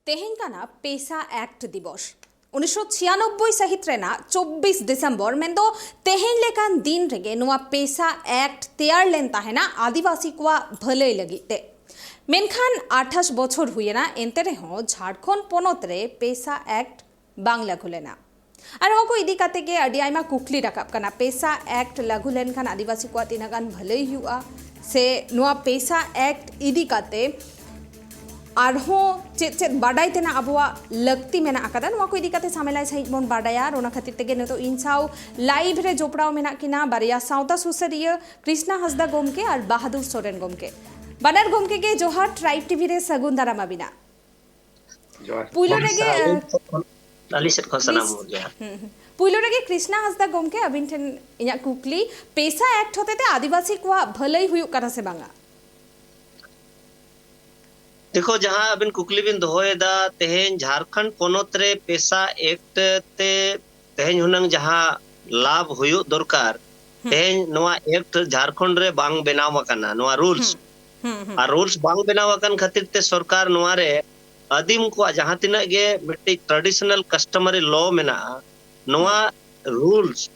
तेहेन काना पेसा एक्ट दिवस 1996 सहित रेना 24 दिसंबर मेंदो तेहेन लेकान दिन रेगे नुआ पेसा एक्ट तैयार लेन ताहेना आदिवासी को भलई लगिते मेनखान 28 बछर हुएना एनते रेहो झारखंड पोनत रे पेसा एक्ट बांग लागू लेना और नोको इदी काते के अडी आइमा कुकली राकाब कना पेसा एक्ट लागू लेन खान आदिवासी को तिनागान भलई हुआ से नुआ पेसा एक्ट इदी काते आरहों चेत बाडाई तेना अबुआ लगती मेना आकादा नोआ को इदी काते सामेलाय सहित बोन बाडाया रोना खातिर तेगे नेतो इनसाव लाइव रे जोपड़ाव मेना किना बारिया सावता सुसरिया कृष्णा हसदा गोमके और बहादुर सोरेन गोमके बानार गोमके के जोहार ट्राइब टीवी रे सगुन दारामा बिना पुइलो रेगे पुइलो रेगे कृष्णा हसदा गोमके अबिन ठेन इया कुकली पेसा एक्ट होते ते आदिवासी को भलई हुयुक करा से बांगा देखो जहां अबिन कुकली बिन दोहोएदा तेहेन झारखंड पोनत रे पेसा एक्ट ते तेहेन हुनंग जहां लाभ हुयु दरकार तेहेन नोआ एक्ट झारखंड रे बांग बेनाव मकाना नोआ रूल्स और रूल्स बांग बेनाव अकन खातिर ते सरकार नोआ रे आदिम को जहां तिना गे मिट्टी ट्रेडिशनल कस्टमरी लॉ मेना नोआ रूल्स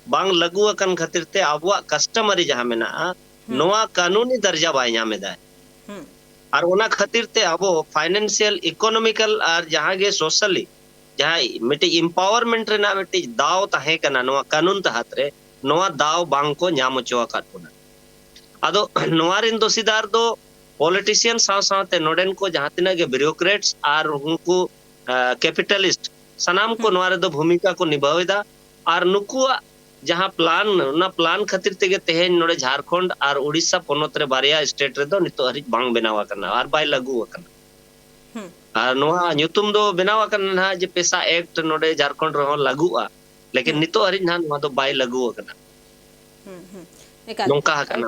बांग लागू अकन खातिर ते आबुआ कस्टमरी जहां मेना नोआ कानूनी दर्जा बाय नामेदा और ओना खातिर ते अब फाइनेंशियल इकोनॉमिकल और जहां गे सोशली जहां मिट्टी एम्पावरमेंट रे ना मिट्टी दाव ताहे कना नोआ कानून तहत रे नोआ दाव बांग को ᱧᱟᱢ ᱚᱪᱚ ᱟᱠᱟᱫ ᱵᱚᱱᱟ ᱟᱫᱚ ᱱᱚᱣᱟ ᱨᱤᱱ ᱫᱚᱥᱤᱫᱟᱨ ᱫᱚ पॉलिटिशियन साव सावते नोडेन को जहां तिना गे ब्यूरोक्रेट्स और उनको कैपिटलिस्ट सनाम को नोआ रे दो भूमिका को निभावेदा और नुकुआ जहां प्लान ना प्लान खातिर तेगे तेहेन नोडे झारखंड और उड़ीसा पोनत रे बारिया स्टेट रे दो नितो हरि बांग बेनावा करना और बाय लागू करना और नोआ न्युतुम दो बेनावा करना ना जे पेसा एक्ट नोडे झारखंड रे लागूआ लेकिन नितो हरि ना नोआ दो बाय लागू करना नोंका करना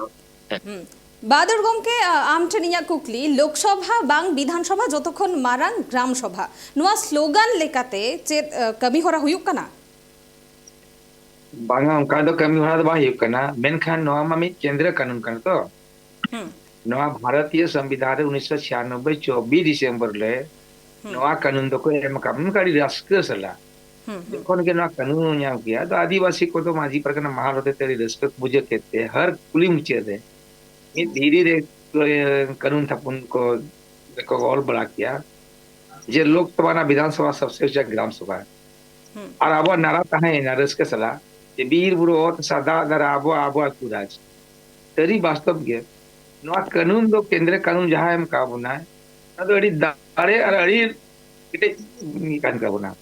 बादर गोमके आम ठनिया कुकली लोकसभा बांग विधानसभा जतखन मारांग ग्राम सभा नुआ स्लोगान लेकाते चेत कमी होरा हुयुक कना बांगा उनका दो कमी होना तो बाही करना मेनखान नोआ मामी केंद्र कानून करना तो नोआ भारतीय संविधान 1996 24 दिसंबर ले नोआ कानून दो को एम काम काडी राष्ट्र सला देखो ने नोआ कानून न्याम किया तो आदिवासी को तो माजी प्रकरण महाल होते तेरी रिस्पेक्ट बुझे कहते हर कुली मुचे दे ये धीरे धीरे कानून थापुन को देखो और बड़ा किया जे लोकसभा ना विधानसभा सबसे ऊंचा ग्राम सभा और अब नारा ताहे नारस के सला बीर बुरो और सादा दरा आबो आबो कुराज तरी वास्तव के नोआ कानून दो केंद्र कानून जहां हम काबुना है तो अड़ी दारे और अड़ी किते कान काबुना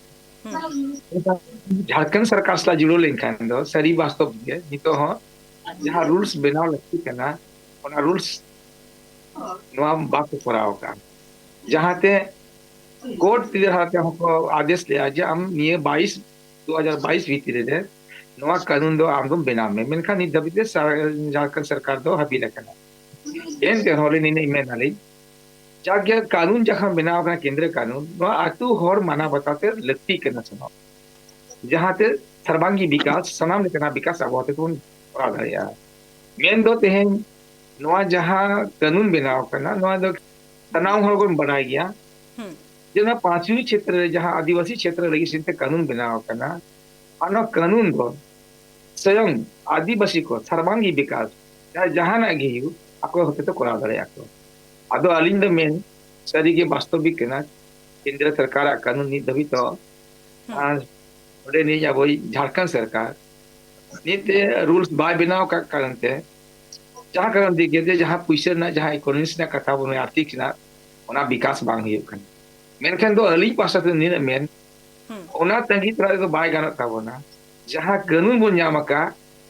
झारखंड सरकार सला जुड़ो लेखान दो सरी वास्तव के नितो हो जहां रूल्स बनाव लगती करना ओना रूल्स नोआ बात कराओ का जहां ते कोर्ट तिदर हाते हमको आदेश ले आज हम ये 2022 भीतर दे नोआ कानून दो आम बेना में मेनखा नि दबिते झारखंड सरकार दो हबी रखना एन ते होले नि में नाली जागे कानून जहां बेना का केंद्र कानून नोआ आतु होर माना बताते लगती करना सुनो जहां ते सर्वांगी विकास सनाम लेकना विकास आबोते कोन आधाया मेन दो तेहेन नोआ जहां कानून बेनाव करना नोआ दो तनाव होर कोन बढ़ाई गया जना पांचवी क्षेत्र जहां आदिवासी क्षेत्र लगी सिंते कानून बनाव करना आनो कानून दो स्वयं आदिवासी को सर्वांगी विकास जहां ना गियु आको होते तो करा दरे आको आदो अलिंग द मेन सरी के वास्तविक केना केंद्र सरकार कानून नि दबी तो ओडे नि जाबोई झारखंड सरकार निते रूल्स बाय बनाव का कारण ते जहां कारण दिगे दे जहां पुइसर ना जहां इकोनॉमिक्स ना कथा बनो आर्थिक ना ओना विकास बांग हियो कन मेनखान दो अली पासा ते नि मेन ओना तंगी तरा दो बाय गाना ताबोना जहां कानून बन ᱧᱟᱢᱟका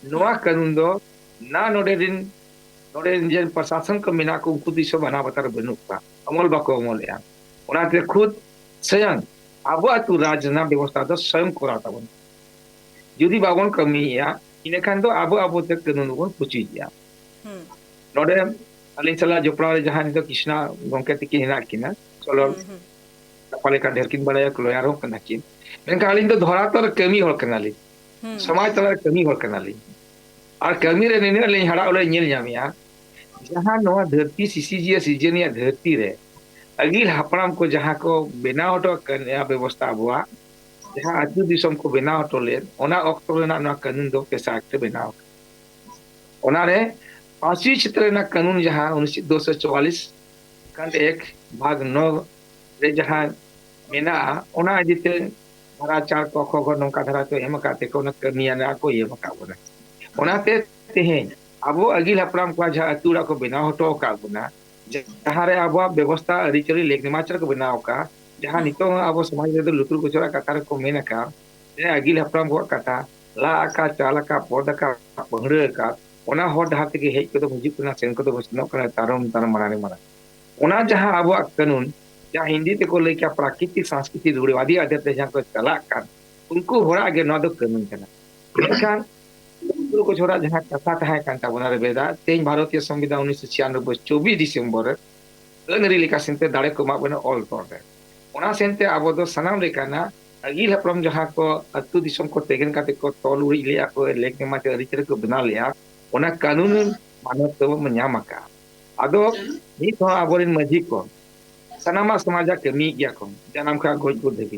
नोआ कानून दो ना नोडे जे प्रशासन को मिना को उनको दिसो बना बतर बनुका अमल बाको अमल या ओना ते खुद स्वयं आबो अतु राजना व्यवस्था दो स्वयं कोरा ताबोन जुदी बागोन कमिया इनेखान दो आबो ते कानून बन पुचिया नोडे अली चला जोपड़ा जहां दो कृष्णा गोंके तिकी हिना किना चलो पाले का ढेरकिन बड़ाया क्लोयारो कना किन मेनका अली दो धरा तर कमी होल कनाली समाज तला कमी होल कनाली और कमी रे ने ले हड़ा ओले नेल ᱧᱟᱢᱤया जहां नोआ धरती सीसीजीएस सीजनिया धरती रे अगिल हापड़ाम को जहाँ को बेनाव हटो कन्या व्यवस्था अबुआ जहाँ अतु दिसम को बेनाव हटो ले ओना ऑक्टो रेना ना कानून दो पेशा एक्ट बेनाव ओना रे 5वीं क्षेत्र ना कानून जहाँ 1944 खंड 1 भाग 9 रे जहाँ मेना ओना जिते धारा 4 को खो नौका धारा तो एम काते को न कमिया ना को ये मका बोला ओनाते तेहें अबो अगिल हापड़ाम को जहाँ अतुरा को बेनाव हटो का बोना जहाँ रे अब व्यवस्था अरिचरी लेख निमाचर को बनाव का जहाँ नितो अब समाज रे लुतुर कुचरा कथा को मेन का अगिल हापड़ाम को कथा ला का चाल का पद का पंगड़ का ओना हर डहार ते हेज को हिजुक कना सेन को बसनो कना तारम तारम माने माना ओना जहाँ अब कानून जहाँ हिंदी ते को ले क्या प्राकृतिक संस्कृति रूढ़िवादी आदत जहाँ को चला का उनको होरा आगे न दो कानून कना खान लुतुर कुचरा जहाँ कथा तहाय कान ताबोना रे बेदा तेज भारतीय संविधान 1996 24 दिसंबर अनरी लेका सेंते दाड़े को माबना ऑल तोड़े ओना सेंते आबो दो सनाम लेकाना अगिल हापड़ाम जहाँ को अतु दिसम को तेगन काते को तोल उड़ी लिया को लेक ने माते अरिचर को बना लिया ओना कानून मानव तो मन्यामका आदो नित हो आबोरिन मजी को सनामा समाजा कमी गया को जनाम का गोज को देगी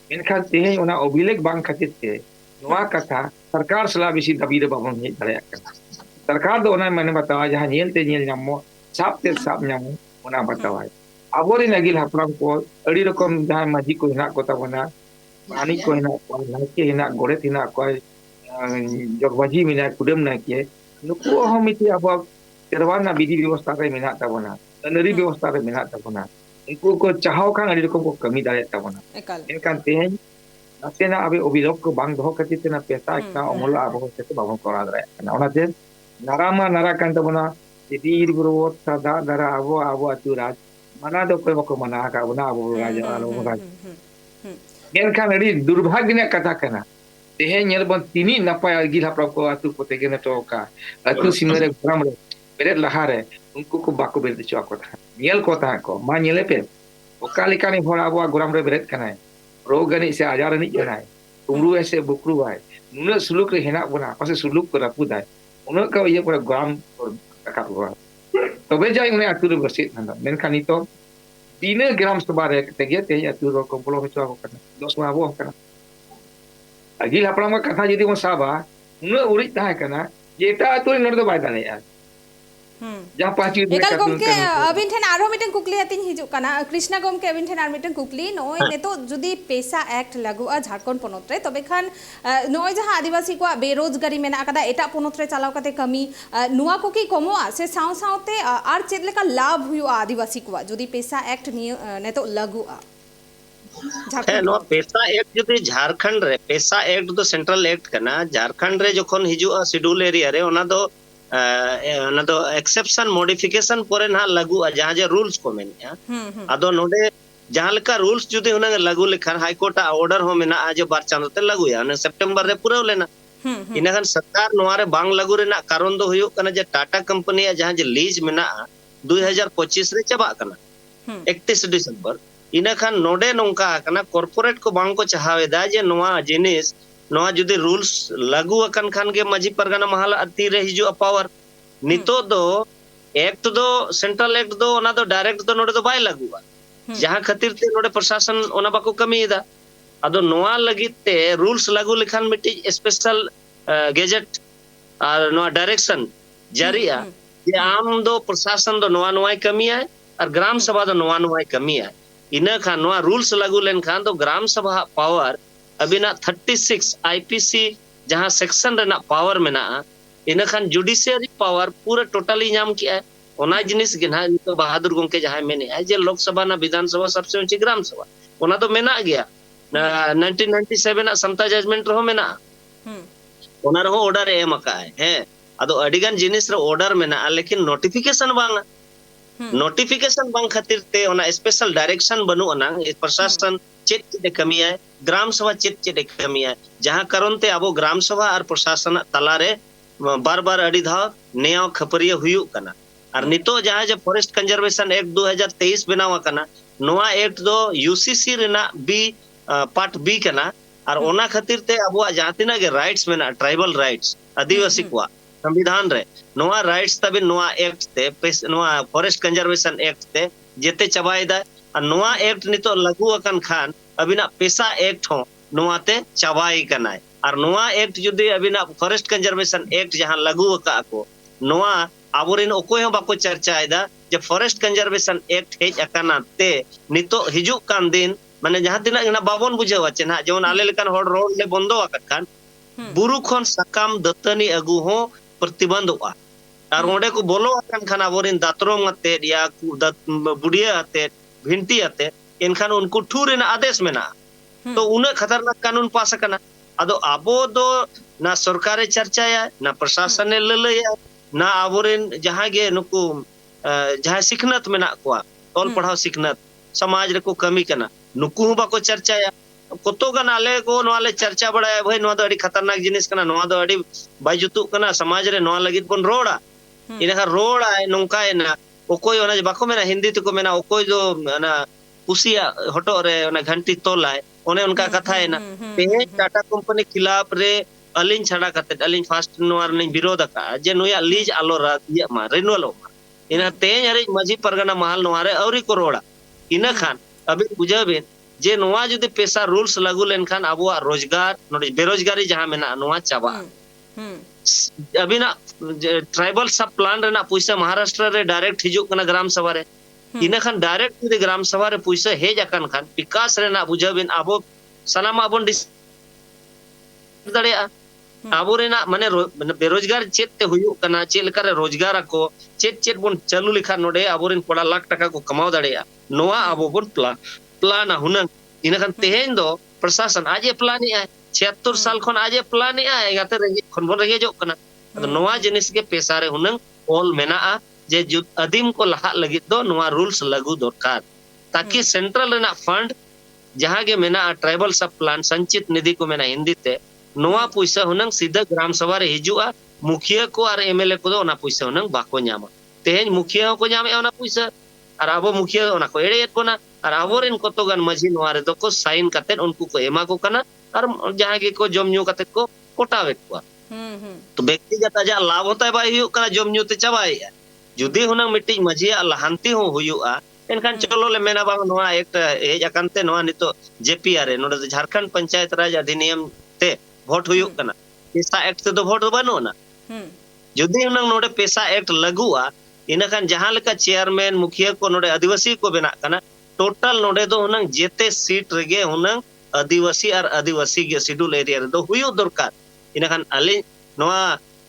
मेनखान तेहे ओना अभिलेख बांग खातिर ते नोआ कथा सरकार सला बेसी दाबी रे बाबन हे दाड़े सरकार दो ओना माने बतावा जहाँ नेलते नेल नामो साबते साब नामो ओना बतावा आबोरिन अगिल हापड़ाम को अड़ी रकम जहाँ मजी को हिना को ताबना पानी को हिना को नाके हिना गोड़े हिना को जगबाजी मिना कुडम ना के नुको हमिति अब तेरवाना विधि व्यवस्था रे मिना ताबना अनरी व्यवस्था रे मिना ताबना इनको को चाहो खान अड़ी रकम को कमी दाड़े ताबना एनकान तेहें नासेना अबे अभिलोक को बांग दो खातिर तेना पेशा एकना अमल आबो से बाबन करा दाड़े ओनाते नारामा नारा कान ताबना यदि गुरु सदा दरा आबो आबो अतुराज मना दो कोई बको मना का बना आबो राजा आलो राज मेनखान अड़ी दुर्भाग्य ने कथा कना तेहे नेल बन तिनी नपाय अगिल हापड़ाम को अतु को तेगेन टोका अतु सिमरे ग्राम रे बेरे लहारे उनको को बाको बेरे चो को था नेल को था को मा नेले पे ओका लेकानी भोर आबो ग्राम रे बेरे कनाय रोग गनी से आजार नि जनाय उमरू ऐसे बुकरू आय नुन सुलुक रे हेना बना पासे सुलुक को रपुदाय उन का ये पूरा ग्राम का हुआ तबे जाय उन्हें अतु रे बसित नंदा मेनखान नितो तीन ग्राम सभा रे तेगे ते अतु रो को बोलो हचो को कना दोस मा आबो कना अगिल हापड़ाम का कथा जदि वो साबा उन उड़ी ताहे कना जेटा अतु नोड दो बाय दाले जहाँ 5 एकल गोमके अबिन ठेन आरो मिटन कुकली अतिन हिजु कना कृष्णा गोमके अबिन ठेन आर मिटन कुकली नोय नेतो जुदी पेशा एक्ट लागू झारखंड पोनोत रे तबे खान नोय जहाँ आदिवासी को बेरोजगारी मेना कदा एटा पोनोत रे चलाव कते कमी नुआ को की कमोआ से साव सावते आर चेद लेका लाभ हुयो आदिवासी को जुदी पेशा एक्ट नेतो लागू नो पेशा एक्ट जुदी झारखंड रे पेशा एक्ट दो सेंट्रल एक्ट कना झारखंड रे जखन हिजु शेड्यूल एरिया रे ओना दो एक्सेप्शन मॉडिफिकेशन परे ना लागू जहाँ जे रूल्स को मेनिया आदो नोडे जहाँ लेका रूल्स जुदी हुना लागू लेखान हाई कोर्ट ऑर्डर हो मेना आज बार चांदो ते लागू या ने सितंबर रे पूरा लेना इनाखान सरकार नोआरे बांग लागू रेना कारण दो हुयो कना जे टाटा कंपनी जहाँ जे लीज मेना 2025 रे चबा कना 31 दिसंबर इनाखान नोडे नोंका कना कॉर्पोरेट को बांग को चाहावेदा जे नोआ जिनिस नोआ जुदी रूल्स लागू अकन खान के मजी परगना महल अति रे हिजु पावर नितो दो एक्ट दो सेंट्रल एक्ट दो ओना दो डायरेक्ट दो नोडे दो बाय लागूआ जहां खातिर ते नोडे प्रशासन ओना बाको कमीदा अदो नोआ लगित ते रूल्स लागू लेखान मिटी स्पेशल गेजेट और नोआ डायरेक्शन जारिया जे आम दो प्रशासन दो नोआ नोआ कमिया और ग्राम सभा दो नोआ नोआ कमिया इना खान नोआ रूल्स लागू लेन खान दो ग्राम सभा पावर अबिना 36 आईपीसी जहां सेक्शन रेना पावर मेना इना खान जुडिशियरी पावर पूरा टोटली नाम किया ओना जिनिस गिना नितो बहादुर गोंके जहां मेने जे लोकसभा ना विधानसभा सबसे ऊंची ग्राम सभा ओना तो मेना गया 1997 ना समता जजमेंट रहो मेना ओना रहो ऑर्डर एम का है अदो अडिगन जिनिस रे ऑर्डर मेना लेकिन नोटिफिकेशन बांगा नोटिफिकेशन बांग खातिर ते ओना स्पेशल डायरेक्शन बनु अना प्रशासन चेक चेक कमी है ग्राम सभा चेक चेक कमी है जहां कारण ते अब ग्राम सभा और प्रशासन तलारे बार बार अड़ी धाव नया खपरिया हुयु कना और नितो जहां जे फॉरेस्ट कंजर्वेशन एक्ट 2023 बनावा कना नोआ एक्ट दो यूसीसी रेना बी पार्ट बी कना और ओना खातिर ते अब जहां तिना के राइट्स मेना ट्राइबल राइट्स आदिवासी को संविधान रे नोआ राइट्स तबे नोआ एक्ट ते नोआ फॉरेस्ट कंजर्वेशन एक्ट ते जेते चबायदा और नोआ एक्ट नितो लागू अकन खान अबिना पेसा एक्ट हो नोआते चाबाई कनाय और नोआ एक्ट जुदी अबिना फॉरेस्ट कंजर्वेशन एक्ट जहां लागू अका को नोआ आबोरिन ओकोय हो बाको चर्चायदा जे फॉरेस्ट कंजर्वेशन एक्ट हेज अकाना ते नितो हिजुक कान दिन माने जहां तिना इना बाबोन बुझावा चेना जेमन आले लेकान होड़ रोड ले बंदो अकत खान बुरु खन सकाम दतनी अगु हो प्रतिबंधोआ और ओंडे को बोलो अकन खान आबोरिन दातरोम अते या बुढ़िया अते भिंटी अते इनखान उनको ठूर इन आदेश में ना तो उन्हें खतरनाक कानून पास करना अदो आबो दो ना सरकारे चर्चाया ना प्रशासन ने ललया ना आबोरिन जहां गे नुकु जहां सिखनत में ना कोआ तोल पढ़ाओ सिखनत समाज रे को कमी करना नुकु बाको चर्चाया कोतो गन आले को नवाले चर्चा बड़ाया भाई नवा दो अड़ी खतरनाक जिनिस कना नवा दो अड़ी बाई जुतु कना समाज रे नवा लगित बन रोड़ा इनका रोड़ा है नोंका है ना ओकोय ओना बाको मेना हिंदी तको मेना ओकोय जो ना कुसिया हटो रे ओना घंटी तोलाय ओने उनका कथा है ना तेहे टाटा कंपनी खिलाफ रे अलिन छड़ा कते अलिन फास्ट नोर ने विरोध का जे नोया लीज आलो रातिया मा रिन्यूअल मा इना तेज अरे मजी परगना महल नोरे औरी को रोड़ा इना खान अभी बुझाबेन जे नोआ जुदी पेशा रूल्स लागू लेन खान आबो रोजगार नोडे बेरोजगारी जहां मेना नोआ चाबा अभी ना ट्राइबल सब प्लान रे ना पैसा महाराष्ट्र रे डायरेक्ट हिजुक कना ग्राम सभा रे इना खान डायरेक्ट जुदी ग्राम सभा रे पैसा हेज अकन खान विकास रे ना बुझाबेन आबो सनामा आबोन डिस दड़िया आबो रे ना माने बेरोजगार चेत ते हुयुक कना चेल करे रोजगार को चेत चेत बोन चालू लिखा नोडे आबो रेन कोड़ा लाख टका को कमाओ दड़िया नोआ आबो बोन प्लान हुनंग इना खान तेहेन दो प्रशासन आज प्लान है 76 साल खन आज प्लान है गाते रे खन बोन रे जो कना तो नोआ जिनिस के पेशा रे हुनंग ऑल मेना जे अदीम को लहा लगी दो नोआ रूल्स लागू दरकार ताकि सेंट्रल रेना फंड जहां के मेना ट्राइबल सब प्लान संचित निधि को मेना हिंदी ते नोआ पैसा हुनंग सीधा ग्राम सभा रे हिजुआ मुखिया को और एमएलए को दो ओना पैसा हुनंग बाको न्यामा तेहेन मुखिया को न्यामे ओना पैसा और आबो मुखिया ओना को एड़े कोना और आबोरेन कतोगान मजी नोआ रे दो को साइन कते उनको को एमा को कना और जहां के को जमन्यू कते को कोटावे को तो व्यक्तिगत जा लाभ होता है बाई हुयुक कना जमन्यू ते चबाई जुदी हुनंग मिट्टी मजिया लहांती हो हुयुआ एनखान चलो ले मेना बांग नोआ एक हेज अकनते नोआ नितो जेपीआर रे नोडे झारखंड पंचायत राज अधिनियम ते वोट हुयुक कना पेशा एक्ट ते दो वोट बनो ना जुदी हुनंग नोडे पेशा एक्ट लगुआ इनखान जहां लेका चेयरमैन मुखिया को नोडे आदिवासी को बेना कना टोटल नोडे दो हुनंग जेते सीट रेगे हुनंग आदिवासी और आदिवासी के शेड्यूल एरिया रे दो हुयु दरकार इनखान अली नोआ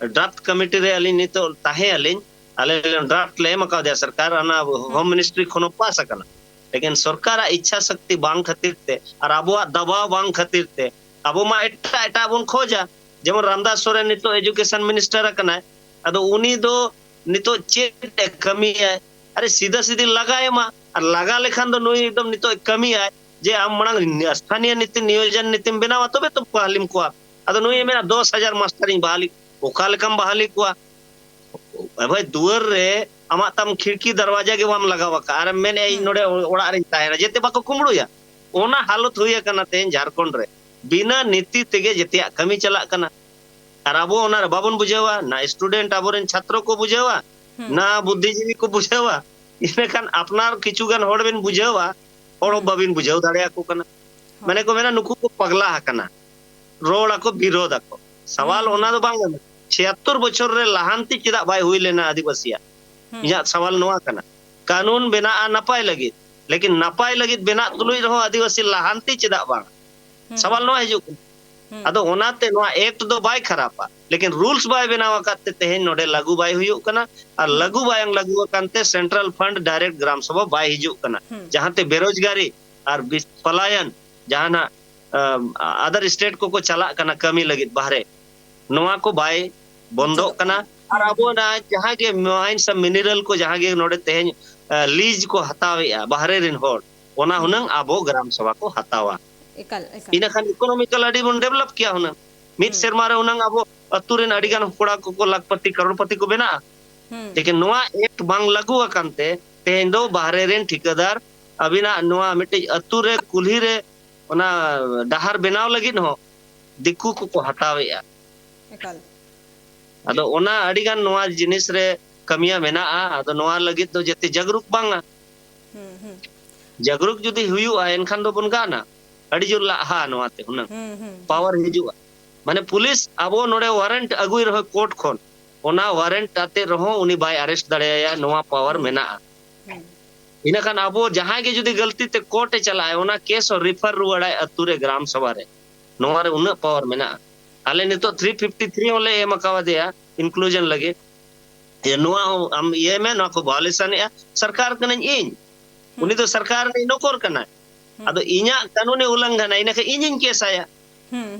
ड्राफ्ट कमिटी रे अली नितो ताहे अली आले ड्राफ्ट ले मका दे सरकार अना होम मिनिस्ट्री खनो पास सकना लेकिन सरकार इच्छा शक्ति बांग खातिर ते और आबो दबाव बांग खातिर ते आबो मा एटा एटा बोन खोजा जेमन रामदास सोरेन नितो एजुकेशन मिनिस्टर कना अदो उनी दो नितो चेत कमी है अरे सीधा सीधी लगाए मा और लगा लेखान दो नोई एकदम नितो कमी है जे आम मणंग स्थानीय नीति नियोजन नीति बनावा तबे तो बहालिम को अदो नोई मेरा 10,000 मास्टर बहाली ओका लेकम बहाली को भाई दुआर रे आमा तम खिड़की दरवाजा के वाम लगावा का अरे मैंने नोडे ओड़ा रे ताहेना जेते बाको कुमड़ुया ओना हालत हुई कना तेन झारखंड रे बिना नीति तेगे जेतिया कमी चला कना और आबो ओना रे बाबन बुझावा ना स्टूडेंट आबोरेन छात्रों को बुझावा ना बुद्धिजीवी को बुझावा इनखान अपनार किचुगान होड़ बिन बुझावा और बाबिन बुझाव दाड़िया को कना माने को मेना नुकु को पगला हकना रोड़ा को विरोध को सवाल ओना दो बांग 76 बछर रे लहांती चिदा बाय हुई लेना आदिवासिया इया सवाल नोआ कना कानून बेना नपाय लगी लेकिन नपाय लगी बेना तुलुई रहो आदिवासी लहांती चिदा बांग सवाल नोआ हिजु अदो ओनाते नोआ एक्ट दो बाय खरापा लेकिन रूल्स बाय बनावा काते तेहेन नोडे लागू बाय हुयुक कना और लागू बायंग लागू कांते सेंट्रल फंड डायरेक्ट ग्राम सभा बाय हिजुक कना जहांते बेरोजगारी और पलायन जहां अदर स्टेट को चला कना कमी लगी बाहरे नोआ को बाय बंदो कना और आबो ना जहां के माइन सब मिनरल को जहां के नोडे तेहेन लीज को हतावेया बाहरे रिन होड़ ओना हुनंग आबो ग्राम सभा को हतावा इना खान इकोनॉमिकल अडी बन डेवलप किया हुनंग मित शर्मा रे हुनंग आबो अतुरेन अडीगान कोड़ा को लाखपति करोड़पति को बेना लेकिन नोआ एक बांग लागू अकनते तेहेन दो बाहरे रेन ठिकादार अबिना नोआ मिटे अतुरे कुल्ही रे ओना डहार बनाव लगी न हो दिक्कू को हतावेया अदो ओना अडीगान नोआ जिनिस रे कमिया मेना अदो नोआ लगी तो जते जगरुक बांगा जागरूक जुदी हुयुआ एनखान दो बन गाना अड़ी जोर लाहा नोआते हुनंग पावर हिजुआ माने पुलिस अबो नोडे वारंट अगुई रहो कोर्ट खोन ओना वारंट आते रहो उनी बाय अरेस्ट दाड़ेया नोआ पावर मेना इना खान अबो जहां के जुदी गलती ते कोर्ट ए चलाए ओना केस और रिफर रुवाड़ाय अतुरे ग्राम सभा रे नोआ रे उना पावर मेना आले नितो 353 ओले एम कावा देया इंक्लूजन लगे ये नोआ हम ये में नो को वायलेशन या सरकार कनन इन उनी तो सरकार ने नोकर कना अदो इना कानूनी उल्लंघन इना के इनिन केस आया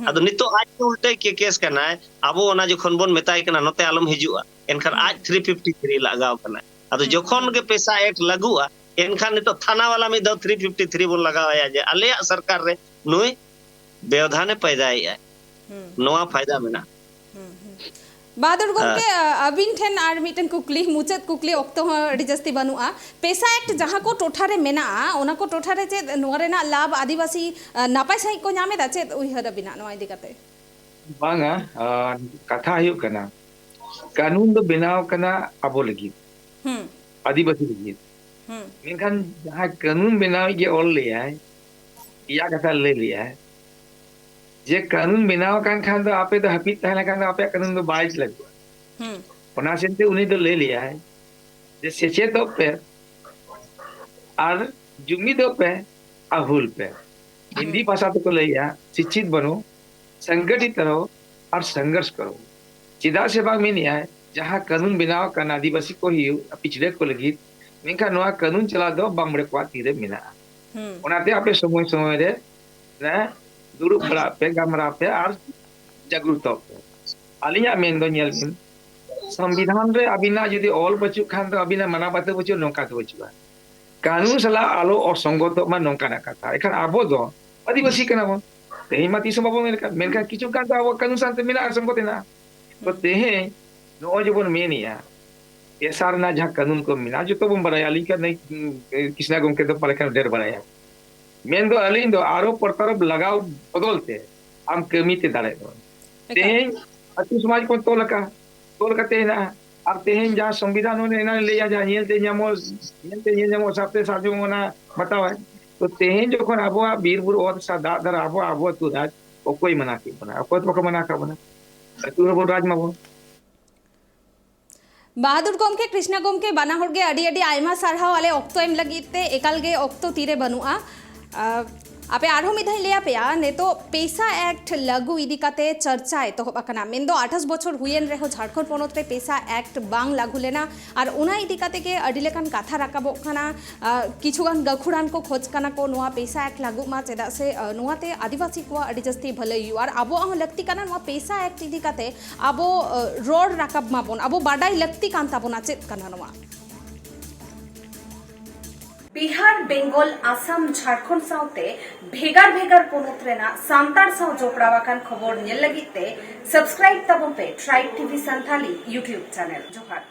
अदो नितो आज उल्टे के केस कना अबो ओना जखन बोन मेताय कना नोते आलम हिजुआ एनखान आज 353 लगाव कना अदो जखन के पैसा एक्ट लागुआ एनखान नितो थाना वाला में 353 बोन लगावाया जे आले सरकार रे नुई व्यवधान पैदाया नोआ फायदा मेना बहादुर गमके अबिन ठेन आर मिटन कुकली मुचत कुकली ऑक्तो अडी जस्ती बनुआ पैसा एक्ट जहां को टोठा रे मेना ओना को टोठा रे चे नोरेना लाभ आदिवासी नापाय सही को नामे दा चे उइहर बिना नो आइदि कते बांगा कथा हयु कना कानून दो बनाव कना अबो लगी आदिवासी लगी मेनखान जहां कानून बनाव के ऑल लिया है या कथा ले लिया है जे कानून बनाव कान खान दो आपे तो हपीत तहला कान आपे कानून दो बाइज लगवा ओना सेंते उनी तो ले लिया है जे सेचे तो पे और जुमी दो पे अहुल पे हिंदी भाषा तो लिया शिक्षित बनो संगठित रहो और संघर्ष करो चिदा से बाग में नहीं है जहां कानून बनाव का आदिवासी को ही पिछड़े को लगी मेनका नोआ कानून चला दो बामड़े को तीरे मिना ओनाते आपे समय समय रे ना दुरुप बड़ा पे गमरा पे और जागरूकता पे आलिया मेन दो नेल संविधान रे अबिना यदि ऑल बचु खान तो अबिना मना बाते बचु नोका तो बचुआ कानून सला आलो और संगत मा नोका ना कथा एखान आबो दो आदिवासी कना बो तेही मा तीसो बाबो मेनका किछु कान तो कानून शांति मिना संगत ना तो तेहे नो जबन मेनिया एसार ना जहां कानून को मिना जो तो बम बराया लिखा नहीं किसना गम के तो परेखान डेर बराया मेन दो अलिन दो आरोप प्रत्यारोप लगाव बदलते आम कमीते दाड़े दो तेहें अति समाज को तोल कते ना और तेहें जहां संविधान ने ना लेया जा हिलते न्यामो साथे साजो ना बतावा तो तेहें जखन आबो वीर बुरु और सदा दर आबो तू राज कोई मना के बना कोई तो मना का बना तू रो राज माबो बहादुर गमके कृष्णा गमके बाना होगे अडी अडी आयमा सारहा वाले ऑक्तो एम लगीते एकाल गे ऑक्तो तीरे बनुआ आपे आरो मिधाई लिया पेया ने तो पैसा एक्ट लागू इदी काते चर्चाए तो बकना मेन दो 28 बछर हुएन रेहो झारखंड पोनोत रे पैसा एक्ट बांग लागू लेना और उना इदी काते के अडी लेकान कथा राकाबो कना किछुगान गखुड़ान को खोज कना को नोआ पैसा एक्ट लागू मा चेदा से नोआते आदिवासी को अडी जस्ती भले युआर आबो अह लक्ति कना नोआ पैसा एक्ट इदी काते आबो रोड राकाब माबोन आबो बाडाई लक्ति कान ताबोना चेत कना नोआ बिहार बेंगल आसाम झारखंड साउते भेगार भेगार पोनोत रेना सांतार साउ जोपड़ावाकान खबर नेल लगिते सब्सक्राइब तबोन पे tribe TV Santhali YouTube channel जोहार।